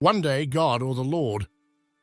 One day, God, or the Lord,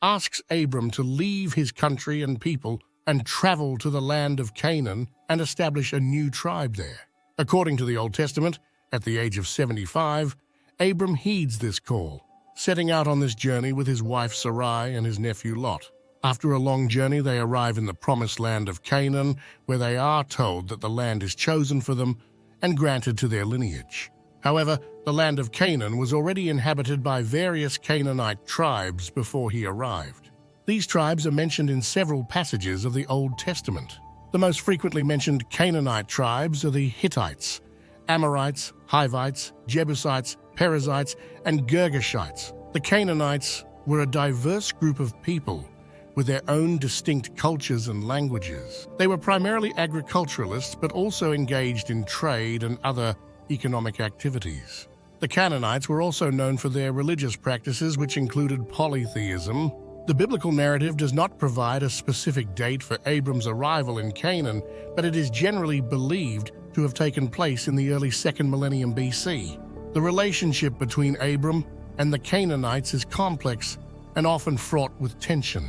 asks Abram to leave his country and people and travel to the land of Canaan and establish a new tribe there. According to the Old Testament, at the age of 75, Abram heeds this call, setting out on this journey with his wife Sarai and his nephew Lot. After a long journey, they arrive in the promised land of Canaan, where they are told that the land is chosen for them and granted to their lineage. However, the land of Canaan was already inhabited by various Canaanite tribes before he arrived. These tribes are mentioned in several passages of the Old Testament. The most frequently mentioned Canaanite tribes are the Hittites, Amorites, Hivites, Jebusites, Perizzites, and Girgashites. The Canaanites were a diverse group of people with their own distinct cultures and languages. They were primarily agriculturalists, but also engaged in trade and other economic activities. The Canaanites were also known for their religious practices, which included polytheism. The biblical narrative does not provide a specific date for Abram's arrival in Canaan, but it is generally believed to have taken place in the early 2nd millennium BC. The relationship between Abram and the Canaanites is complex and often fraught with tension.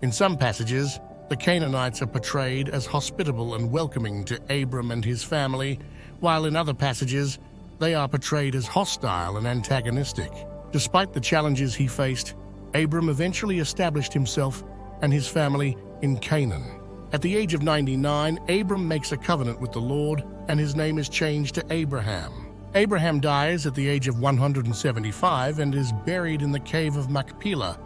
In some passages, the Canaanites are portrayed as hospitable and welcoming to Abram and his family, while in other passages, they are portrayed as hostile and antagonistic. Despite the challenges he faced, Abram eventually established himself and his family in Canaan. At the age of 99, Abram makes a covenant with the Lord, and his name is changed to Abraham. Abraham dies at the age of 175 and is buried in the cave of Machpelah,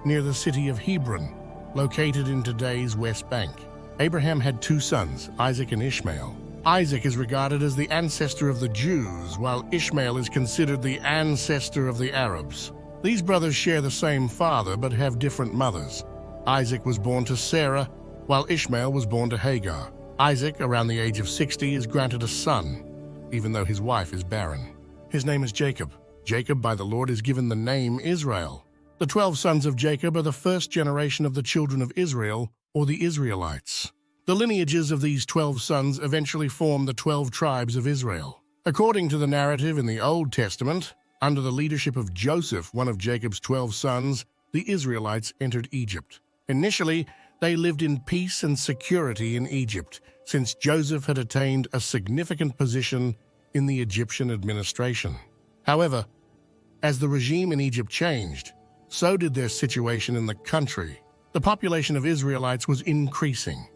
near the city of Hebron, located in today's West Bank. Abraham had 2 sons, Isaac and Ishmael. Isaac is regarded as the ancestor of the Jews, while Ishmael is considered the ancestor of the Arabs. These brothers share the same father but have different mothers. Isaac was born to Sarah, while Ishmael was born to Hagar. Isaac, around the age of 60, is granted a son, even though his wife is barren. His name is Jacob. Jacob, by the Lord, is given the name Israel. The 12 sons of Jacob are the first generation of the children of Israel, or the Israelites. The lineages of these 12 sons eventually form the 12 tribes of Israel. According to the narrative in the Old Testament, under the leadership of Joseph, one of Jacob's 12 sons, the Israelites entered Egypt. Initially, they lived in peace and security in Egypt, since Joseph had attained a significant position in the Egyptian administration. However, as the regime in Egypt changed, so did their situation in the country. The population of Israelites was increasing,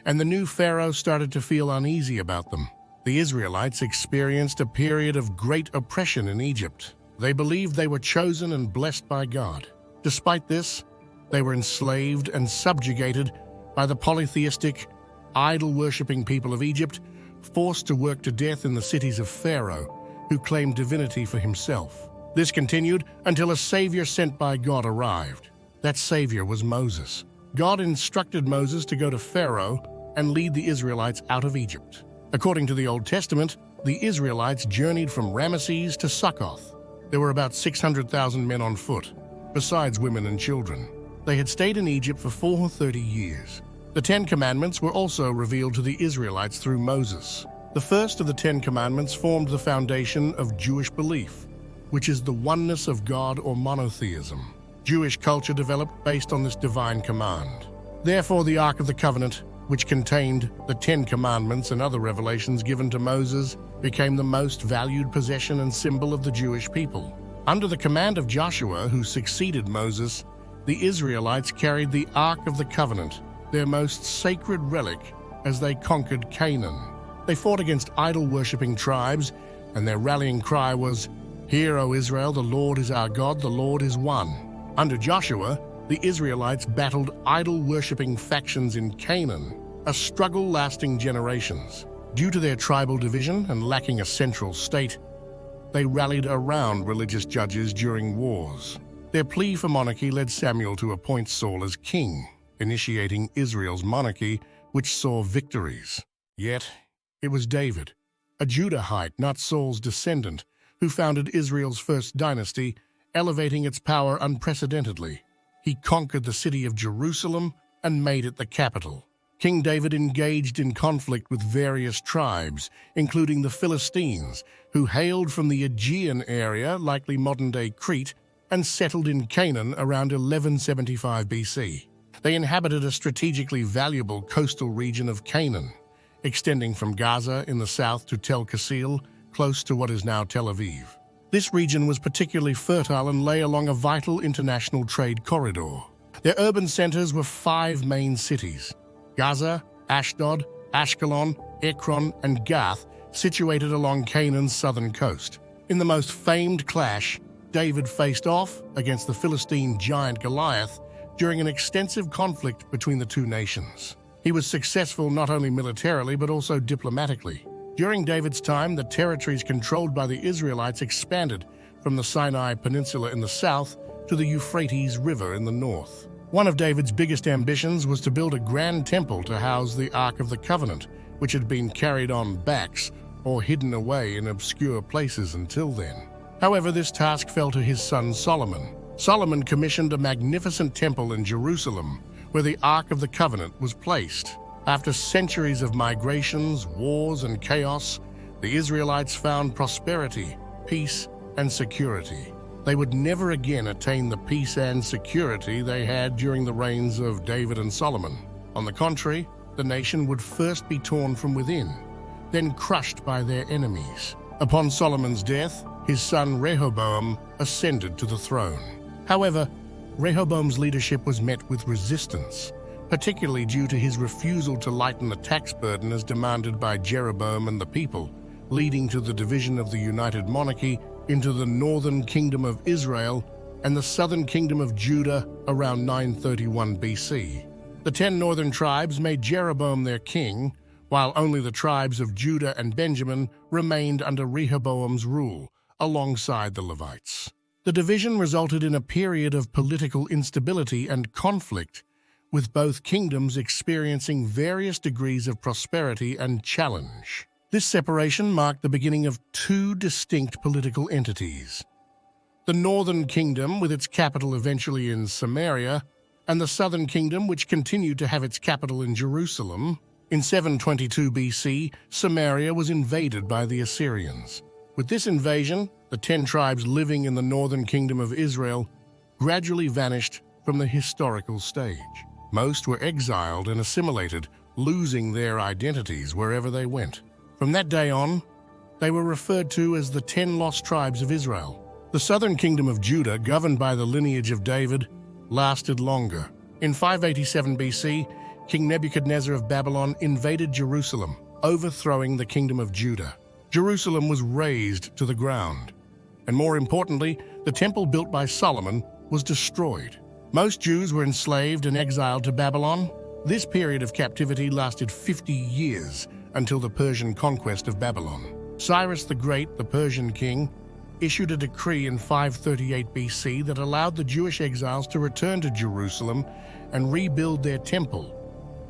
and the new pharaoh started to feel uneasy about them. The Israelites experienced a period of great oppression in Egypt. They believed they were chosen and blessed by God. Despite this, they were enslaved and subjugated by the polytheistic, idol-worshipping people of Egypt, forced to work to death in the cities of Pharaoh, who claimed divinity for himself. This continued until a savior sent by God arrived. That savior was Moses. God instructed Moses to go to Pharaoh and lead the Israelites out of Egypt. According to the Old Testament, the Israelites journeyed from Ramesses to Succoth. There were about 600,000 men on foot, besides women and children. They had stayed in Egypt for 430 years. The 10 Commandments were also revealed to the Israelites through Moses. The first of the 10 Commandments formed the foundation of Jewish belief, which is the oneness of God or monotheism. Jewish culture developed based on this divine command. Therefore, the Ark of the Covenant, which contained the 10 Commandments and other revelations given to Moses, became the most valued possession and symbol of the Jewish people. Under the command of Joshua, who succeeded Moses, the Israelites carried the Ark of the Covenant, their most sacred relic, as they conquered Canaan. They fought against idol-worshipping tribes, and their rallying cry was, "Hear, O Israel, the Lord is our God, the Lord is one." Under Joshua, the Israelites battled idol-worshipping factions in Canaan, a struggle lasting generations. Due to their tribal division and lacking a central state, they rallied around religious judges during wars. Their plea for monarchy led Samuel to appoint Saul as king, initiating Israel's monarchy, which saw victories. Yet, it was David, a Judahite, not Saul's descendant, who founded Israel's first dynasty, elevating its power unprecedentedly. He conquered the city of Jerusalem and made it the capital. King David engaged in conflict with various tribes, including the Philistines, who hailed from the Aegean area, likely modern-day Crete, and settled in Canaan around 1175 BC. They inhabited a strategically valuable coastal region of Canaan, extending from Gaza in the south to Tel Qasil, close to what is now Tel Aviv. This region was particularly fertile and lay along a vital international trade corridor. Their urban centers were 5 main cities: Gaza, Ashdod, Ashkelon, Ekron, and Gath, situated along Canaan's southern coast. In the most famed clash, David faced off against the Philistine giant Goliath during an extensive conflict between the two nations. He was successful not only militarily but also diplomatically. During David's time, the territories controlled by the Israelites expanded from the Sinai Peninsula in the south to the Euphrates River in the north. One of David's biggest ambitions was to build a grand temple to house the Ark of the Covenant, which had been carried on backs or hidden away in obscure places until then. However, this task fell to his son Solomon. Solomon commissioned a magnificent temple in Jerusalem, where the Ark of the Covenant was placed. After centuries of migrations, wars, and chaos, the Israelites found prosperity, peace, and security. They would never again attain the peace and security they had during the reigns of David and Solomon. On the contrary, the nation would first be torn from within, then crushed by their enemies. Upon Solomon's death, his son Rehoboam ascended to the throne. However, Rehoboam's leadership was met with resistance, particularly due to his refusal to lighten the tax burden as demanded by Jeroboam and the people, leading to the division of the United Monarchy into the northern kingdom of Israel and the southern kingdom of Judah around 931 BC. The 10 northern tribes made Jeroboam their king, while only the tribes of Judah and Benjamin remained under Rehoboam's rule, alongside the Levites. The division resulted in a period of political instability and conflict, with both kingdoms experiencing various degrees of prosperity and challenge. This separation marked the beginning of 2 distinct political entities: the northern kingdom, with its capital eventually in Samaria, and the southern kingdom, which continued to have its capital in Jerusalem. In 722 BC, Samaria was invaded by the Assyrians. With this invasion, the 10 tribes living in the northern kingdom of Israel gradually vanished from the historical stage. Most were exiled and assimilated, losing their identities wherever they went. From that day on, they were referred to as the 10 lost tribes of Israel. The southern kingdom of Judah, governed by the lineage of David, lasted longer. In 587 BC, King Nebuchadnezzar of Babylon invaded Jerusalem, overthrowing the kingdom of Judah. Jerusalem was razed to the ground, and more importantly, the temple built by Solomon was destroyed. Most Jews were enslaved and exiled to Babylon. This period of captivity lasted 50 years until the Persian conquest of Babylon. Cyrus the Great, the Persian king, issued a decree in 538 BC that allowed the Jewish exiles to return to Jerusalem and rebuild their temple,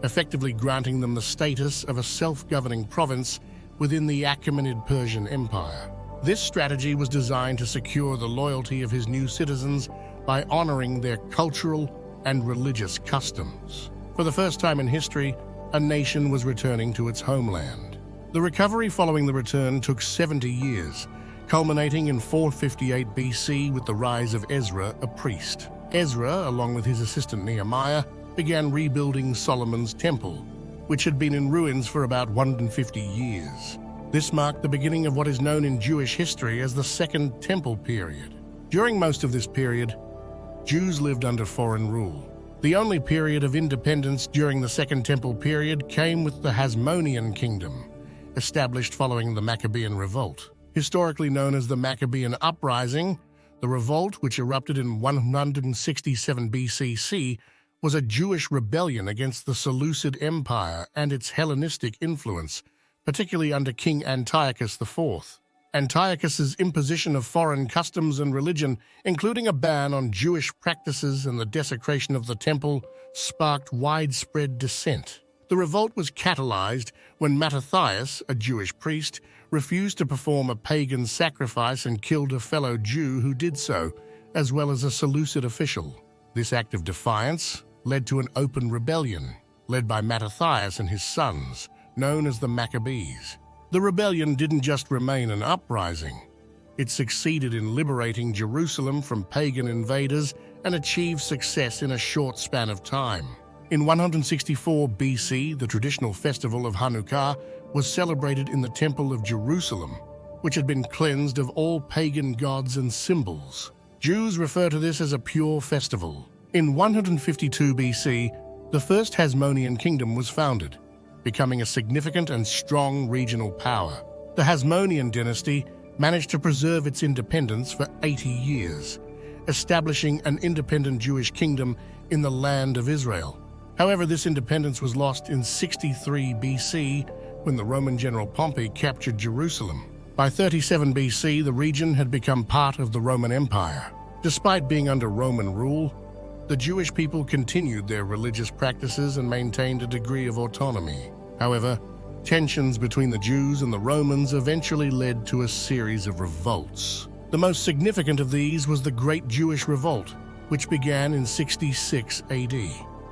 effectively granting them the status of a self-governing province within the Achaemenid Persian Empire. This strategy was designed to secure the loyalty of his new citizens by honoring their cultural and religious customs. For the first time in history, a nation was returning to its homeland. The recovery following the return took 70 years, culminating in 458 BC with the rise of Ezra, a priest. Ezra, along with his assistant Nehemiah, began rebuilding Solomon's temple, which had been in ruins for about 150 years. This marked the beginning of what is known in Jewish history as the Second Temple period. During most of this period, Jews lived under foreign rule. The only period of independence during the Second Temple period came with the Hasmonean kingdom, established following the Maccabean Revolt. Historically known as the Maccabean Uprising, the revolt, which erupted in 167 BCC, was a Jewish rebellion against the Seleucid Empire and its Hellenistic influence, particularly under King Antiochus IV. Antiochus's imposition of foreign customs and religion, including a ban on Jewish practices and the desecration of the temple, sparked widespread dissent. The revolt was catalyzed when Mattathias, a Jewish priest, refused to perform a pagan sacrifice and killed a fellow Jew who did so, as well as a Seleucid official. This act of defiance led to an open rebellion, led by Mattathias and his sons, known as the Maccabees. The rebellion didn't just remain an uprising. It succeeded in liberating Jerusalem from pagan invaders and achieved success in a short span of time. In 164 BC, the traditional festival of Hanukkah was celebrated in the Temple of Jerusalem, which had been cleansed of all pagan gods and symbols. Jews refer to this as a pure festival. In 152 BC, the First Hasmonean Kingdom was founded, becoming a significant and strong regional power. The Hasmonean dynasty managed to preserve its independence for 80 years, establishing an independent Jewish kingdom in the land of Israel. However, this independence was lost in 63 BC when the Roman general Pompey captured Jerusalem. By 37 BC, the region had become part of the Roman Empire. Despite being under Roman rule, the Jewish people continued their religious practices and maintained a degree of autonomy. However, tensions between the Jews and the Romans eventually led to a series of revolts. The most significant of these was the Great Jewish Revolt, which began in 66 AD.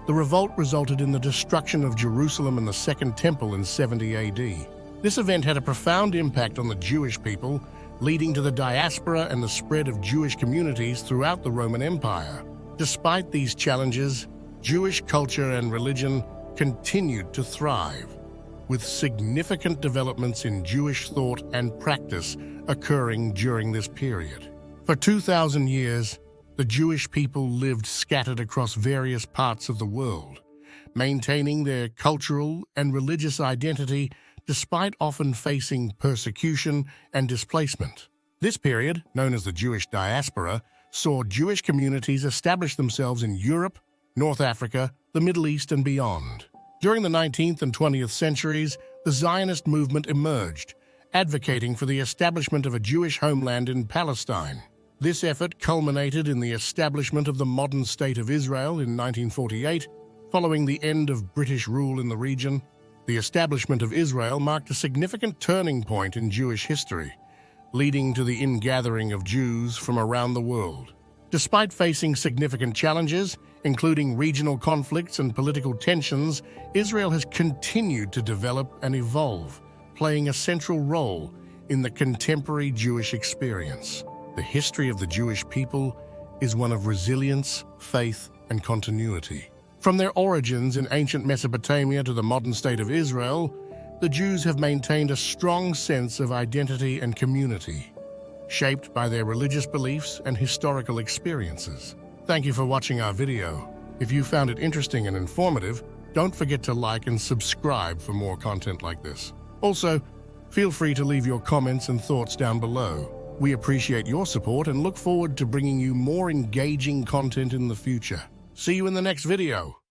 The revolt resulted in the destruction of Jerusalem and the Second Temple in 70 AD. This event had a profound impact on the Jewish people, leading to the diaspora and the spread of Jewish communities throughout the Roman Empire. Despite these challenges, Jewish culture and religion continued to thrive, with significant developments in Jewish thought and practice occurring during this period. For 2,000 years, the Jewish people lived scattered across various parts of the world, maintaining their cultural and religious identity despite often facing persecution and displacement. This period, known as the Jewish diaspora, saw Jewish communities establish themselves in Europe, North Africa, the Middle East, and beyond. During the 19th and 20th centuries, the Zionist movement emerged, advocating for the establishment of a Jewish homeland in Palestine. This effort culminated in the establishment of the modern state of Israel in 1948, following the end of British rule in the region. The establishment of Israel marked a significant turning point in Jewish history, leading to the ingathering of Jews from around the world. Despite facing significant challenges, including regional conflicts and political tensions, Israel has continued to develop and evolve, playing a central role in the contemporary Jewish experience. The history of the Jewish people is one of resilience, faith, and continuity. From their origins in ancient Mesopotamia to the modern state of Israel, the Jews have maintained a strong sense of identity and community, shaped by their religious beliefs and historical experiences. Thank you for watching our video. If you found it interesting and informative, don't forget to like and subscribe for more content like this. Also, feel free to leave your comments and thoughts down below. We appreciate your support and look forward to bringing you more engaging content in the future. See you in the next video.